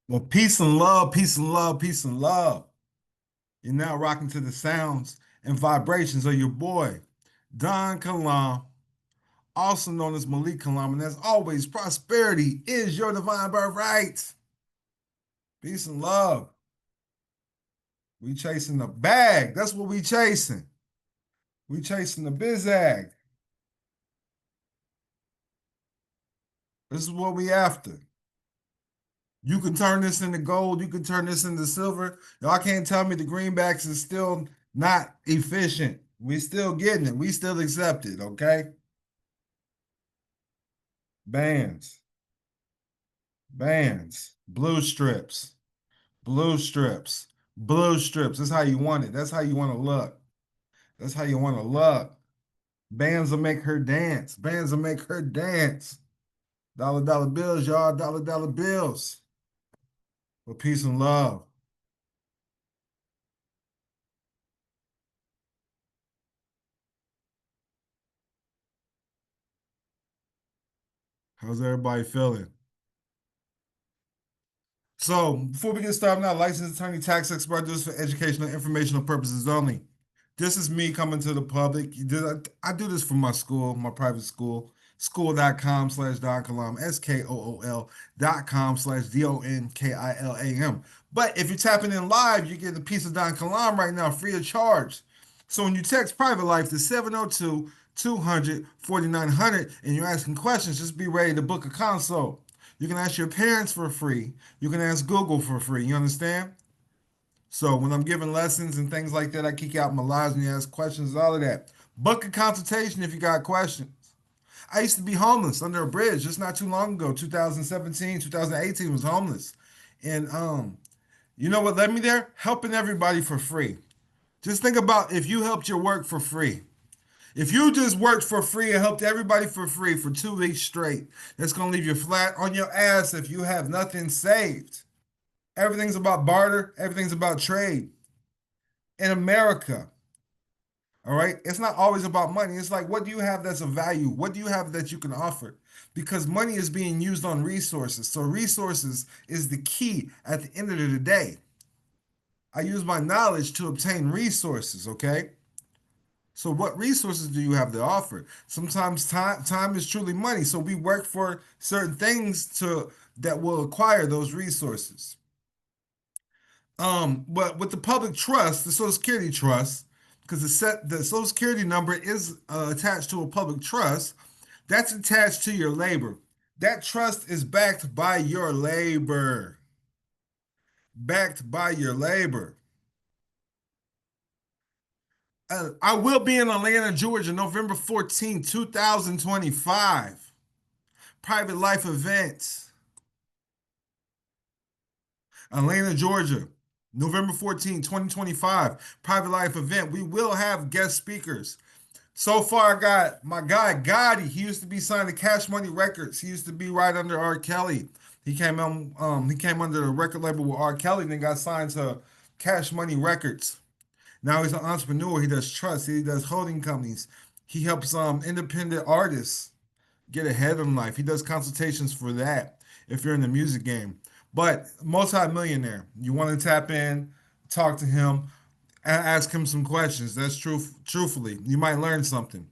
Well, peace and love, peace and love, peace and love. You're now rocking to the sounds and vibrations of your boy, Don Kalam, also known as Malik Kalam. And as always, prosperity is your divine birthright. Peace and love. We chasing the bag. That's what we chasing. We chasing the bizag. This is what we after. You can turn this into gold. You can turn this into silver. Y'all can't tell me the greenbacks is still not efficient. We still getting it. We still accept it. Okay. Bands, bands, blue strips, blue strips, blue strips. That's how you want it. That's how you want to look. That's how you want to look. Bands will make her dance. Bands will make her dance. Dollar dollar bills, y'all. Dollar dollar bills. For peace and love. How's everybody feeling? So before we get started, I'm not a licensed attorney, tax expert. This is for educational, informational purposes only. This is me coming to the public. I do this for my school, my private school, school.com/Donkilam, SKOOL.com/DONKILAM. But if you're tapping in live, you get a piece of Don Kalam right now, free of charge. So when you text private life to 702 200 4900 and you're asking questions, just be ready to book a consult. You can ask your parents for free. You can ask Google for free. You understand? So when I'm giving lessons and things like that, I kick out my lives and you ask questions, all of that. Book a consultation if you got questions. I used to be homeless under a bridge just not too long ago, 2017, 2018 was homeless. And you know what led me there? Helping everybody for free. Just think about if you helped your work for free. If you just worked for free and helped everybody for free for 2 weeks straight, that's gonna leave you flat on your ass if you have nothing saved. Everything's about barter, everything's about trade. In America, all right, it's not always about money. It's like, what do you have that's of value? What do you have that you can offer? Because money is being used on resources. So, resources is the key at the end of the day. I use my knowledge to obtain resources, okay? So, what resources do you have to offer? Sometimes time is truly money. So, we work for certain things to that will acquire those resources. But with the public trust, the Social Security trust, because the Social Security number is attached to a public trust, that's attached to your labor. That trust is backed by your labor. Backed by your labor. I will be in Atlanta, Georgia, November 14th, 2025. Private life event. Atlanta, Georgia, November 14th, 2025. Private life event. We will have guest speakers. So far, I got my guy Gotti. He used to be signed to Cash Money Records. He used to be right under R. Kelly. He came under the record label with R. Kelly, and then got signed to Cash Money Records. Now he's an entrepreneur. He does trust. He does holding companies. He helps independent artists get ahead in life. He does consultations for that if you're in the music game. But multi-millionaire, you want to tap in, talk to him, ask him some questions. That's true. Truthfully, you might learn something.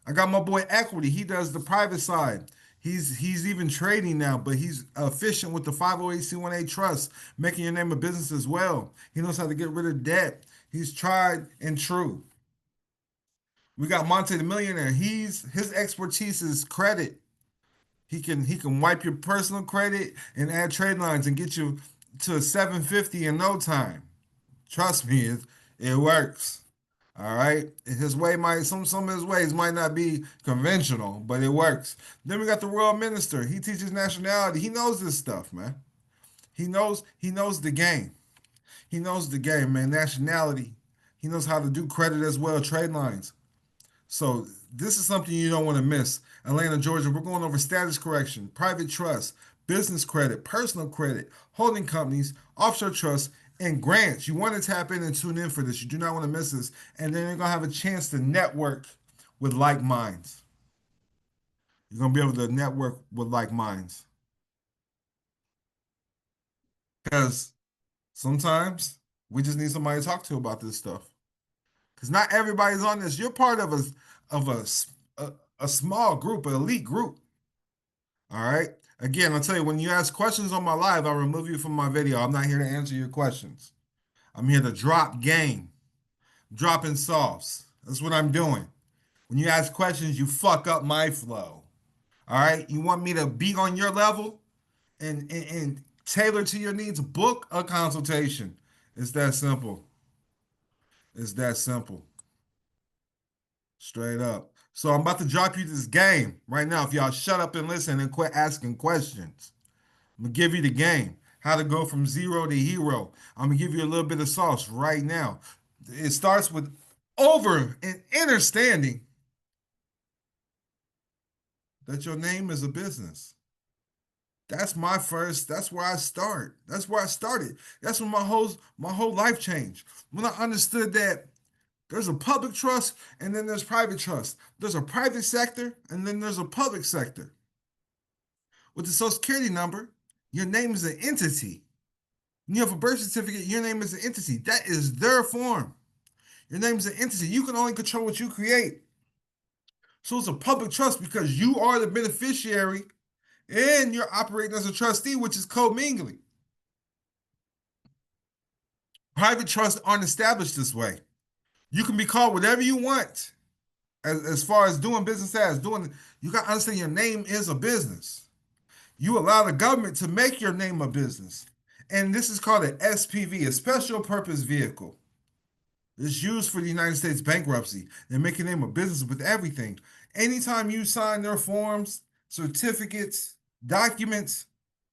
I got my boy Equity. He does the private side. He's even trading now, but he's efficient with the 508c1a trust, making your name a business as well. He knows how to get rid of debt. He's tried and true. We got Monte the Millionaire. His expertise is credit. He can wipe your personal credit and add trade lines and get you to 750 in no time. Trust me, it works. All right. His way might some of his ways might not be conventional, but it works. Then we got the royal minister. He teaches nationality. He knows this stuff, man. He knows the game. He knows the game, man. Nationality. He knows how to do credit as well, trade lines. So this is something you don't want to miss. Atlanta, Georgia, we're going over status correction, private trust, business credit, personal credit, holding companies, offshore trusts, and grants. You want to tap in and tune in for this. You do not want to miss this. And then you're going to have a chance to network with like minds. You're going to be able to network with like minds. Because sometimes we just need somebody to talk to about this stuff. Because not everybody's on this. You're part of a small group, an elite group. All right. Again, I'll tell you, when you ask questions on my live, I'll remove you from my video. I'm not here to answer your questions. I'm here to drop game, dropping sauce. That's what I'm doing. When you ask questions, you fuck up my flow. All right. You want me to be on your level and tailor to your needs? Book a consultation. It's that simple. It's that simple. Straight up. So I'm about to drop you this game right now. If y'all shut up and listen and quit asking questions, I'm gonna give you the game. How to go from zero to hero. I'm gonna give you a little bit of sauce right now. It starts with over and understanding that your name is a business. That's where I start. That's where I started. That's when my whole life changed. When I understood that there's a public trust and then there's private trust. There's a private sector and then there's a public sector. With the social security number, your name is an entity. When you have a birth certificate, your name is an entity. That is their form. Your name is an entity. You can only control what you create. So it's a public trust because you are the beneficiary and you're operating as a trustee, which is commingling. Private trusts aren't established this way. You can be called whatever you want as far as doing business as doing. You got to understand your name is a business. You allow the government to make your name a business. And this is called an SPV, a special purpose vehicle. It's used for the United States bankruptcy. They make your name a business with everything. Anytime you sign their forms, certificates, documents,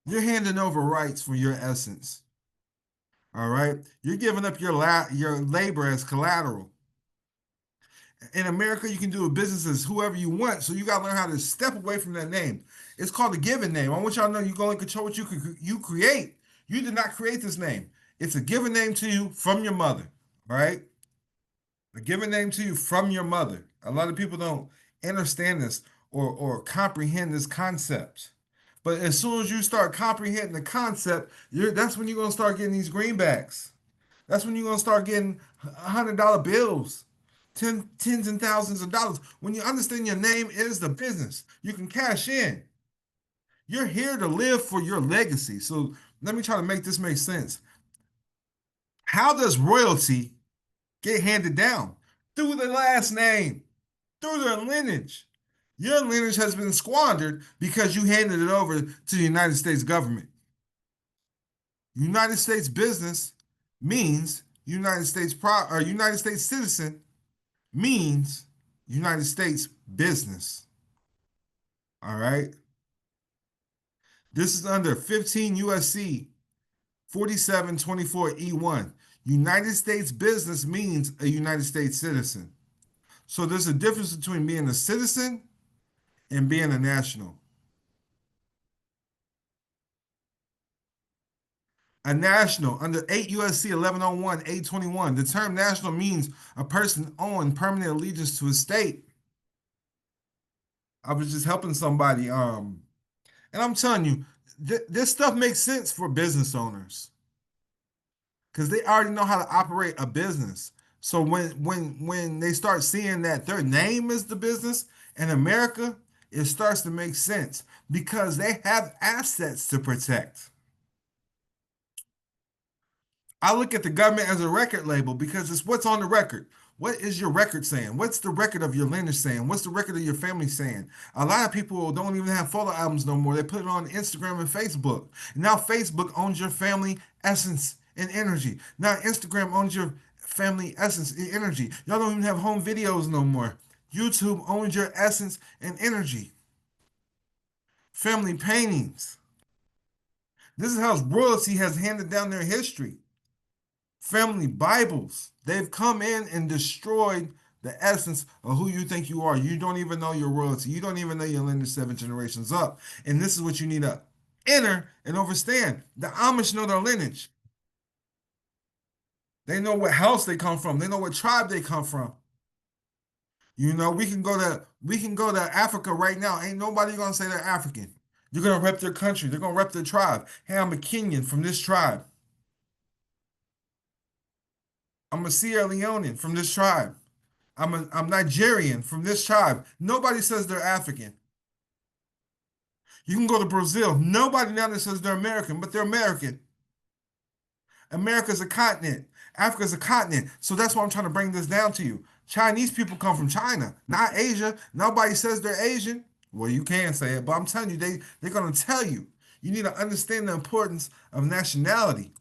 you're handing over rights for your essence. All right? You're giving up your labor as collateral. In America, you can do a business as whoever you want, so you got to learn how to step away from that name. It's called a given name. I want y'all to know you go and control what you create. You did not create this name. It's a given name to you from your mother, right? A given name to you from your mother. A lot of people don't understand this or comprehend this concept. But as soon as you start comprehending the concept, that's when you're gonna start getting these greenbacks. That's when you're gonna start getting $100 bills, tens and thousands of dollars. When you understand your name is the business, you can cash in. You're here to live for your legacy. So let me try to make this make sense. How does royalty get handed down? Through the last name, through their lineage. Your lineage has been squandered because you handed it over to the United States government. United States business means United States citizen means United States business. All right. This is under 15 USC 4724E1. United States business means a United States citizen. So there's a difference between being a citizen and being a national. A national under 8 USC 1101 821. The term national means a person owing permanent allegiance to a state. I was just helping somebody. And I'm telling you, this stuff makes sense for business owners because they already know how to operate a business. So when they start seeing that their name is the business in America, it starts to make sense because they have assets to protect. I look at the government as a record label because it's what's on the record. What is your record saying? What's the record of your lineage saying? What's the record of your family saying? A lot of people don't even have photo albums no more. They put it on Instagram and Facebook. Now Facebook owns your family essence and energy. Now Instagram owns your family essence and energy. Y'all don't even have home videos no more. YouTube owns your essence and energy. Family paintings. This is how royalty has handed down their history. Family Bibles. They've come in and destroyed the essence of who you think you are. You don't even know your royalty. You don't even know your lineage 7 generations up. And this is what you need to enter and understand. The Amish know their lineage. They know what house they come from. They know what tribe they come from. You know, we can go to Africa right now. Ain't nobody gonna say they're African. You're gonna rep their country. They're gonna rep their tribe. Hey, I'm a Kenyan from this tribe. I'm a Sierra Leonean from this tribe. I'm Nigerian from this tribe. Nobody says they're African. You can go to Brazil. Nobody now that says they're American, but they're American. America's a continent. Africa's a continent. So that's why I'm trying to bring this down to you. Chinese people come from China, not Asia. Nobody says they're Asian. Well, you can say it, but I'm telling you, they're gonna tell you. You need to understand the importance of nationality.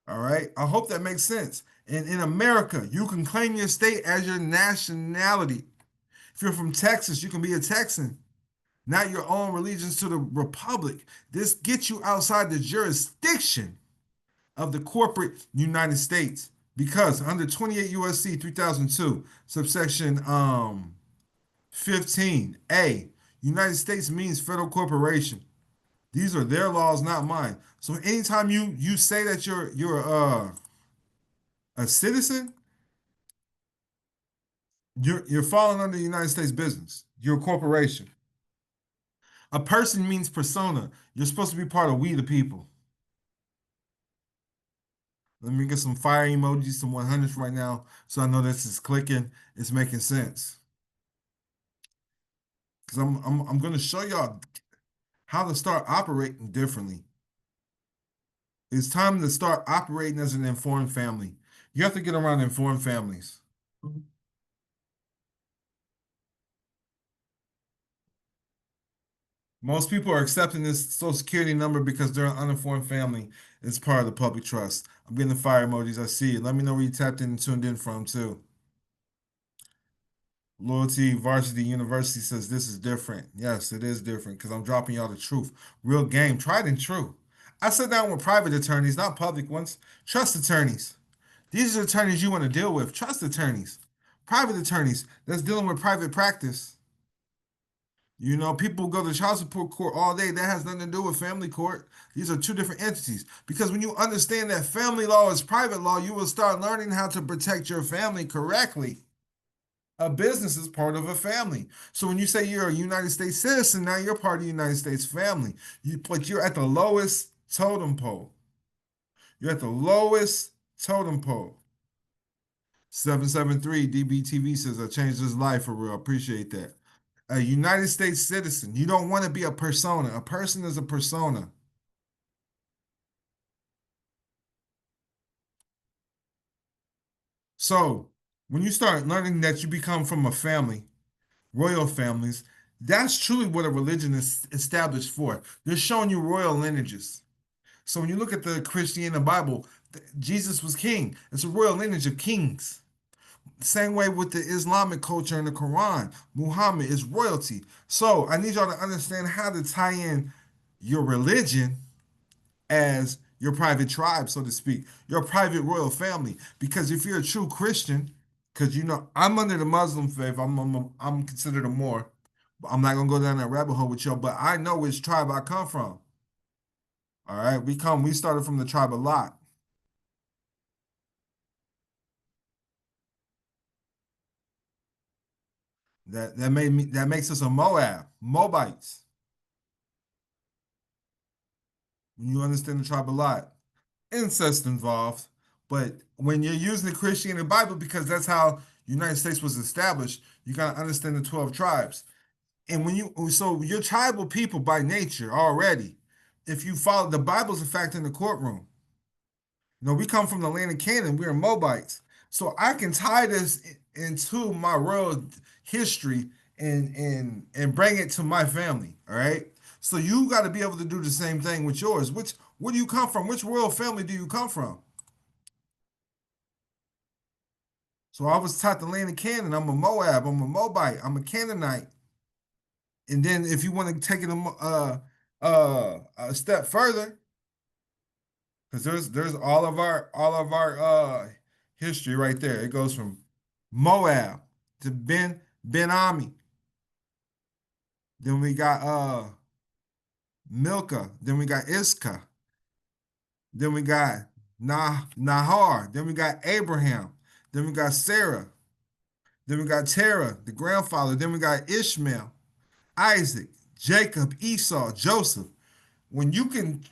All right. I hope that makes sense. And in America, you can claim your state as your nationality. If you're from Texas, you can be a Texan, not your own allegiance to the republic. This gets you outside the jurisdiction of the corporate United States because under 28 USC 3002, subsection 15A, United States means federal corporation. These are their laws, not mine. So anytime you say that you're a citizen, you're falling under the United States business. You're a corporation. A person means persona. You're supposed to be part of we the people. Let me get some fire emojis, some 100s right now, so I know this is clicking. It's making sense. Because I'm going to show y'all how to start operating differently. It's time to start operating as an informed family. You have to get around informed families. Most people are accepting this social security number because they're an uninformed family. It's part of the public trust. I'm getting the fire emojis. I see it. Let me know where you tapped in and tuned in from too. Loyalty Varsity University says this is different. Yes, it is different because I'm dropping y'all the truth. Real game, tried and true. I sit down with private attorneys, not public ones. Trust attorneys. These are attorneys you want to deal with. Trust attorneys. Private attorneys that's dealing with private practice. You know, people go to child support court all day. That has nothing to do with family court. These are two different entities. Because when you understand that family law is private law, you will start learning how to protect your family correctly. A business is part of a family. So when you say you're a United States citizen, now you're part of the United States family. You're at the lowest totem pole. You're at the lowest totem pole. 773 DBTV says I changed his life for real. Appreciate that. A United States citizen. You don't want to be a persona. A person is a persona. So when you start learning that you become from a family, royal families, that's truly what a religion is established for. They're showing you royal lineages. So when you look at the Christian in the Bible, Jesus was king. It's a royal lineage of kings. Same way with the Islamic culture in the Quran, Muhammad is royalty. So I need y'all to understand how to tie in your religion as your private tribe, so to speak, your private royal family. Because if you're a true Christian, because you know I'm under the Muslim faith, I'm considered a Moor. I'm not gonna go down that rabbit hole with y'all, but I know which tribe I come from. All right, we started from the tribe of Lot. That makes us a Moab, Moabites. When you understand the tribe of Lot, incest involved, but when you're using the Christianity Bible, because that's how United States was established, you gotta understand the 12 tribes. And so you're tribal people by nature already. If you follow the Bible's a fact in the courtroom. You know, we come from the land of Canaan, we're Moabites. So I can tie this into my royal history and bring it to my family. All right. So you got to be able to do the same thing with yours. Where do you come from? Which royal family do you come from? So I was taught the land of Canaan. I'm a Moab. I'm a Moabite. I'm a Canaanite. And then if you want to take it a step further, because there's all of our history right there. It goes from Moab to Ben Ami. Then we got Milcah. Then we got Iscah. Then we got Nahar. Then we got Abraham. Then we got Sarah. Then we got Terah, the grandfather. Then we got Ishmael, Isaac, Jacob, Esau, Joseph. When you can,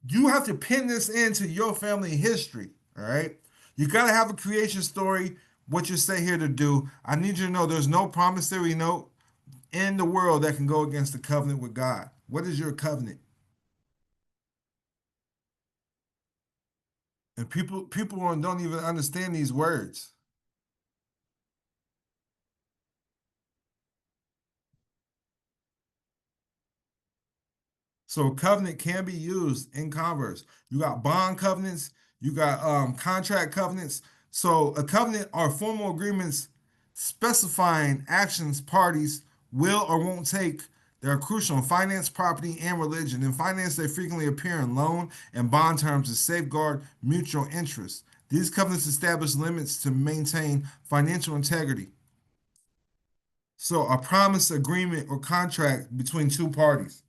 you have to pin this into your family history. All right. You got to have a creation story, what you're sent here to do. I need you to know there's no promissory note in the world that can go against the covenant with God. What is your covenant? And people don't even understand these words. So a covenant can be used in converse. You got bond covenants, you got contract covenants. So a covenant are formal agreements specifying actions parties will or won't take. They're crucial in finance, property, and religion. In finance, they frequently appear in loan and bond terms to safeguard mutual interests. These covenants establish limits to maintain financial integrity. So a promise, agreement, or contract between two parties.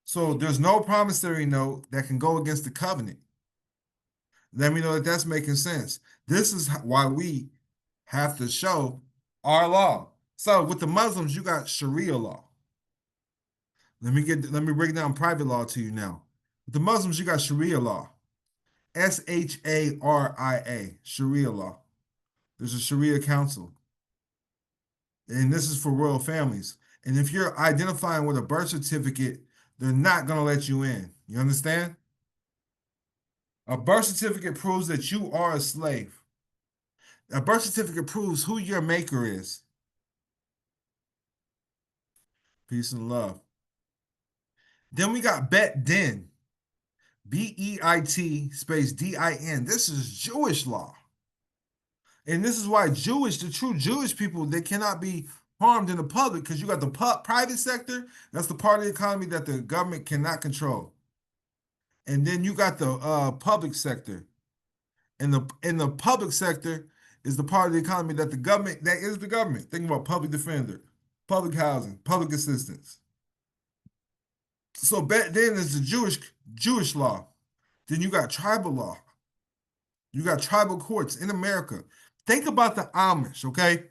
So there's no promissory note that can go against the covenant. Let me know that that's making sense. This is why we have to show our law. So with the Muslims, you got Sharia law. Let me break down private law to you now. With the Muslims, you got Sharia law. Sharia, Sharia law. There's a Sharia council. And this is for royal families. And if you're identifying with a birth certificate, they're not going to let you in. You understand? A birth certificate proves that you are a slave. A birth certificate proves who your maker is. Peace and love. Then we got Bet Din. Beit space Din. This is Jewish law. And this is why the true Jewish people, they cannot be harmed in the public because you got the private sector. That's the part of the economy that the government cannot control. And then you got the public sector. And the public sector is the part of the economy that that is the government. Think about public defender, public housing, public assistance. So back then is the Jewish law. Then you got tribal law. You got tribal courts in America. Think about the Amish, okay?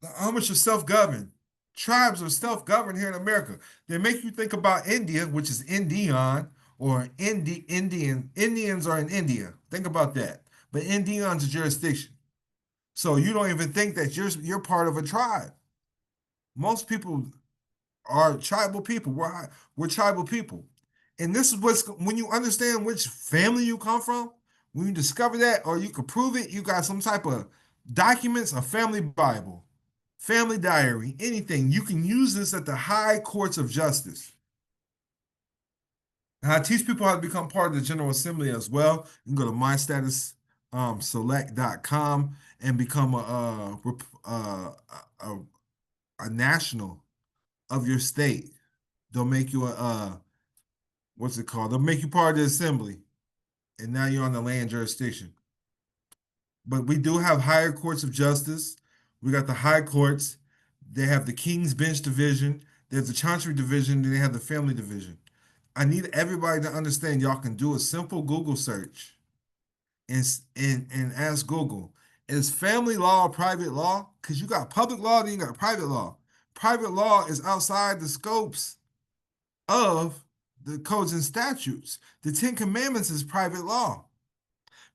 The Amish are self-governed. Tribes are self-governed here in America. They make you think about India, which is Indian, or Indian. Indians are in India. Think about that. But Indian's a jurisdiction. So you don't even think that you're part of a tribe. Most people are tribal people. We're tribal people. And this is what's when you understand which family you come from, when you discover that, or you can prove it, you got some type of documents, a family Bible, family diary, anything. You can use this at the high courts of justice. And I teach people how to become part of the General Assembly as well. You can go to mystatusselect.com and become a, a national of your state. They'll make you what's it called? They'll make you part of the assembly, and now you're on the land jurisdiction. But we do have higher courts of justice. We got the high courts. They have the King's Bench division. There's the Chancery division. Then they have the Family division. I need everybody to understand. Y'all can do a simple Google search and ask Google, is family law private law? Because you got public law, then you got private law. Private law is outside the scopes of the codes and statutes. The Ten Commandments is private law.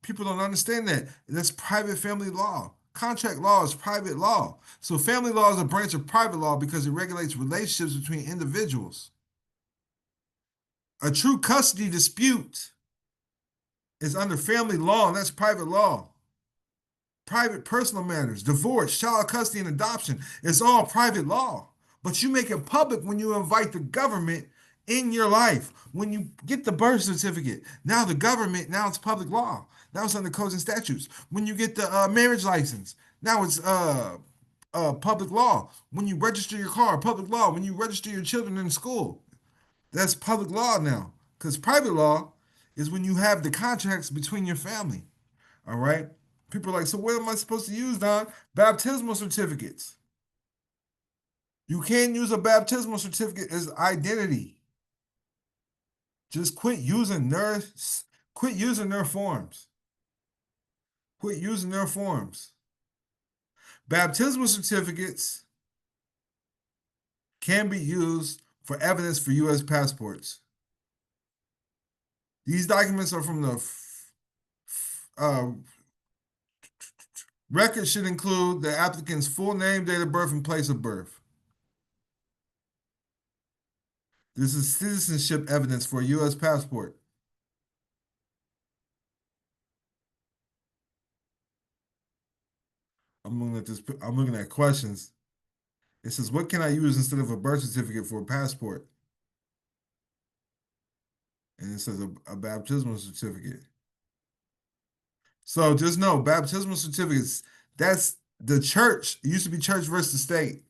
People don't understand that. That's private family law. Contract law is private law. So family law is a branch of private law because it regulates relationships between individuals. A true custody dispute is under family law, and that's private law. Private personal matters, divorce, child custody, and adoption, it's all private law. But you make it public when you invite the government in your life. When you get the birth certificate, now the government, now it's public law. Now it's under codes and statutes. When you get the marriage license, now it's public law. When you register your car, public law. When you register your children in school, that's public law now. Because private law is when you have the contracts between your family. All right. People are like, so what am I supposed to use, Don? Baptismal certificates. You can't use a baptismal certificate as identity. Just quit using their forms. Quit using their forms. Baptismal certificates can be used for evidence for U.S. passports. These documents are from the uh, record should include the applicant's full name, date of birth, and place of birth. This is citizenship evidence for a U.S. passport. I'm looking at this. I'm looking at questions. It says, "What can I use instead of a birth certificate for a passport?" And it says a baptismal certificate. So just know, baptismal certificates. That's the church. It used to be church versus the state.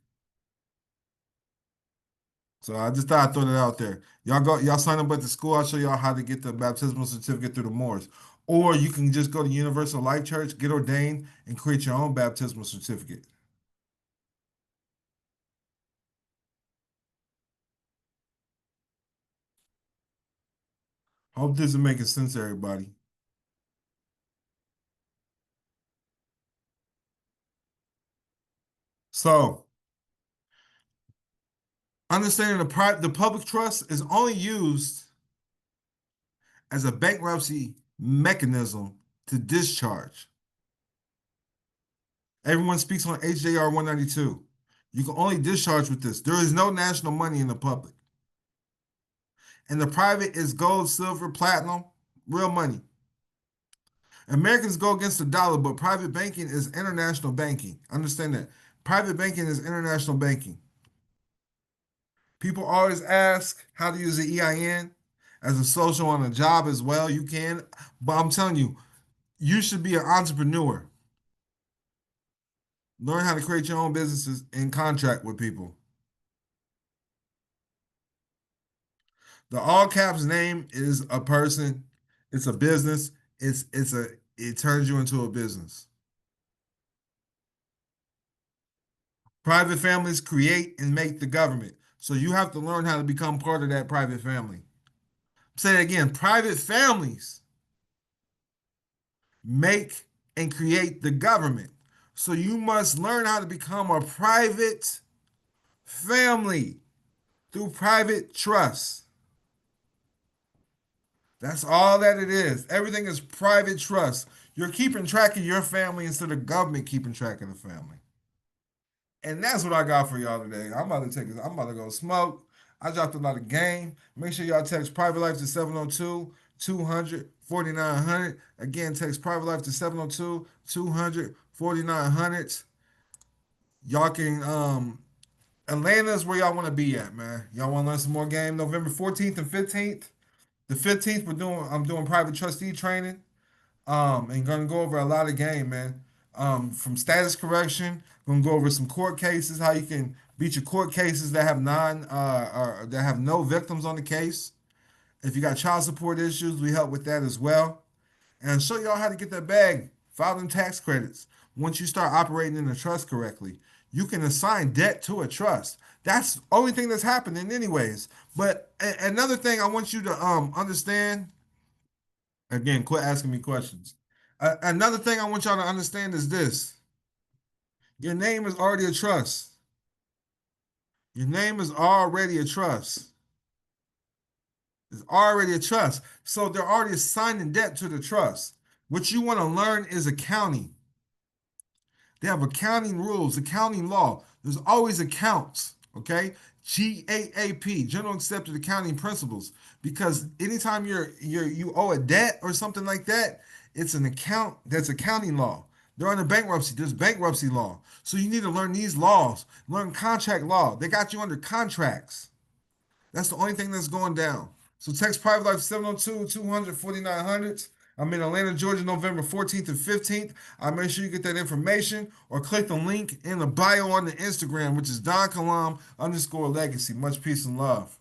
So I just thought I'd throw that out there. Y'all sign up at the school. I'll show y'all how to get the baptismal certificate through the Moors. Or you can just go to Universal Life Church, get ordained, and create your own baptismal certificate. Hope this is making sense to everybody. So understanding the public trust is only used as a bankruptcy mechanism to discharge. Everyone speaks on HJR 192. You can only discharge with this. There is no national money in the public. And the private is gold, silver, platinum, real money. Americans go against the dollar, but private banking is international banking. Understand that. Private banking is international banking. People always ask how to use the EIN as a social on a job as well. You can, but I'm telling you, you should be an entrepreneur. Learn how to create your own businesses and contract with people. The all caps name is a person, it's a business, it turns you into a business. Private families create and make the government. So you have to learn how to become part of that private family. Say it again, private families make and create the government. So you must learn how to become a private family through private trust. That's all that it is. Everything is private trust. You're keeping track of your family instead of government keeping track of the family. And that's what I got for y'all today. I'm about to go smoke. I dropped a lot of game. Make sure y'all text Private Life to 702 200 4900. Again, text Private Life to 702 200 4900. Y'all can Atlanta's where y'all want to be at, man. Y'all want to learn some more game November 14th and 15th. The 15th I'm doing private trustee training. And gonna go over a lot of game, man. From status correction, gonna go over some court cases, how you can beat your court cases that have or that have no victims on the case. If you got child support issues, we help with that as well. And show y'all how to get that bag, filing tax credits. Once you start operating in a trust correctly, you can assign debt to a trust. That's the only thing that's happening anyways. But another thing I want you to understand. Again, quit asking me questions. Another thing I want y'all to understand is this. Your name is already a trust. Your name is already a trust. It's already a trust. So they're already assigning debt to the trust. What you want to learn is accounting. They have accounting rules, accounting law. There's always accounts, okay? GAAP, General Accepted Accounting Principles. Because anytime you owe a debt or something like that, it's an account that's accounting law. They're under bankruptcy. There's bankruptcy law. So you need to learn these laws. Learn contract law. They got you under contracts. That's the only thing that's going down. So text Private Life 702 200 4900. I'm in Atlanta, Georgia, November 14th and 15th. I'll make sure you get that information or click the link in the bio on the Instagram, which is DONKILAM _legacy. Much peace and love.